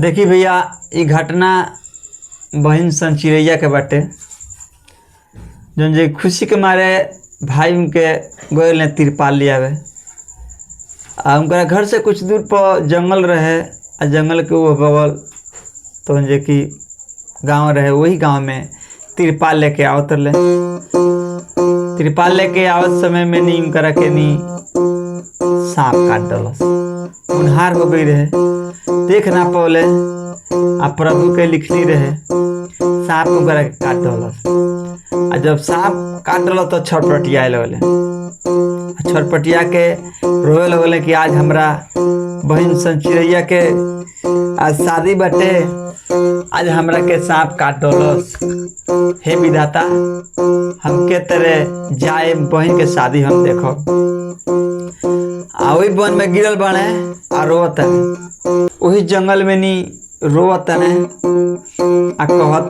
देखी भैया, ई घटना बहिन सन चिड़ैया के बाटे जौन जे खुशी के मारे भाई उनके गए ने तिरपाल ले आवे। आ उनका घर से कुछ दूर पर जंगल रहे आ जंगल के वो बगल तो जे कि गांव रहे, वही गांव में तिरपाल लेके आवत रहे। तिरपाल लेके आवत समय में नी उनकरा के नी सांप काट डलस। उनहार हो गई रहे, देख ना पौले आ प्रभु के लिखली रहे, सांप उनकरा के काट डलस। आ जब सांप काट डल तो छटपटिया लगले, छटपटिया के रोए लगले कि आज हमरा बहन सन चिड़ैया के आज शादी बाटे, आज हमरा के सांप काट डलस। हे विधाता, हमके तरह जाए बहन के शादी हम देखो। आ वही वन में गिरल बने आ रोवत, वही जंगल में नी रोवत आ कहत,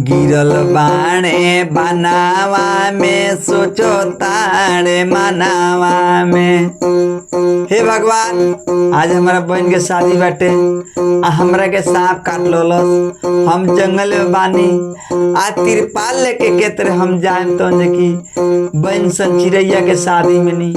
गिरल बाणे बनावा में सोचो ताणे मनावा में। हे भगवान, आज हमारा बहन के शादी बाटे आ हमरा के सांप काट लोलस। हम जंगल में बानी आ तिरपाल लेके के तरह हम जाए तो कि बहन सन चिड़ैया के शादी में नी।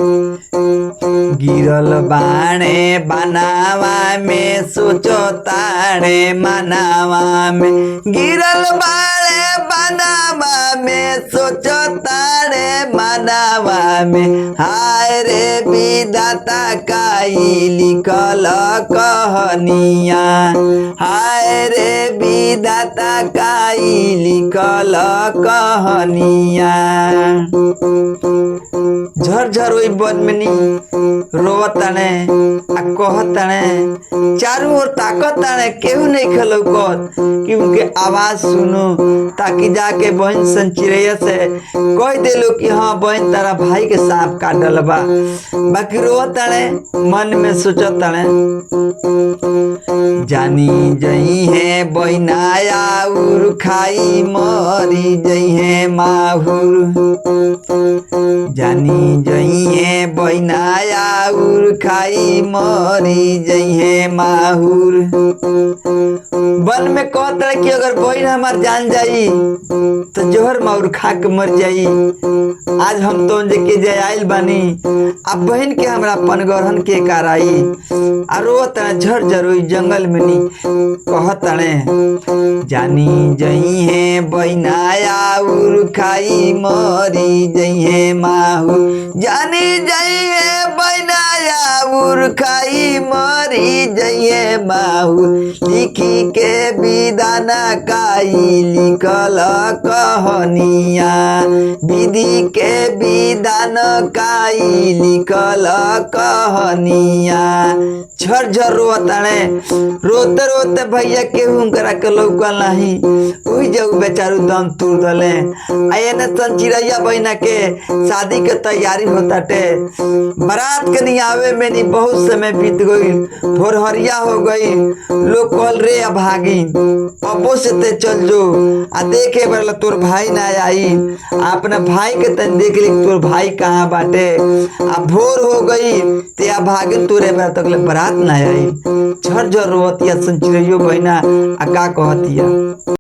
गिरल बाणे बनावा में सोचो ताणे मनावा में। गिरल बाणे बनावा में सोचो ताणे मनावा में। हाय रे विधाता काई लिखल कहनिया, हाय रे विधाता काई लिखल कहनिया। झरझर वही वन में नी रोवताने आ कहताने, चारों ओर ताकताने, केहू नहीं खलौकत कि उनके आवाज सुनो ताकि जाके बहन सन चिड़ैया से कह देलो कि हाँ बहन तारा भाई के सांप काट डल बा। बाकी रोवताने, मन में सोचताने, जानी जई है बहनाया उर खाई मरी जई है माहुर। जानी जई है बहनाया उर खाई मरी जई है माहुर। वन में कहत रहे कि अगर बहन हमार जान जाई तो जोहर माहुर खा के मर जाई। आज हम तो जे के आइल बानी, अब बहन के हमरा पनगरहन के कराई। आ रोत झरझर ओई जंगल में नी कहत, जानी जई है बहनाया उर खाई मरी जई है माहुर। जानी जई है बहनाया उर खाई मरी जई है माहुर। लिखी के विधाना काई लिखल कहनिया, विधि के विधान काई लिखल कहनिया। झरझर रोताने, रोते रोते भैया केहू उनकरा के लौकल नहीं। वही जब बेचारू दम तोड़ दले। आये ने सन चिड़ैया बहना के शादी के तैयारी होताटे। बारात के नहीं आवे में नहीं बहुत समय बीत गई, भोरहरिया हो गई। लोग कहल रे भागी, अबो से ते चल जो आ देखे बरला तोर भाई ना आई। अपने भाई के तन देख ली तोर भाई कहाँ बाटे। आ भोर हो गई ते आ भागे तोरे बार तक बारात ना आई। झरझर रोवतिया सन चिड़ैया बहना आ का कहतिया।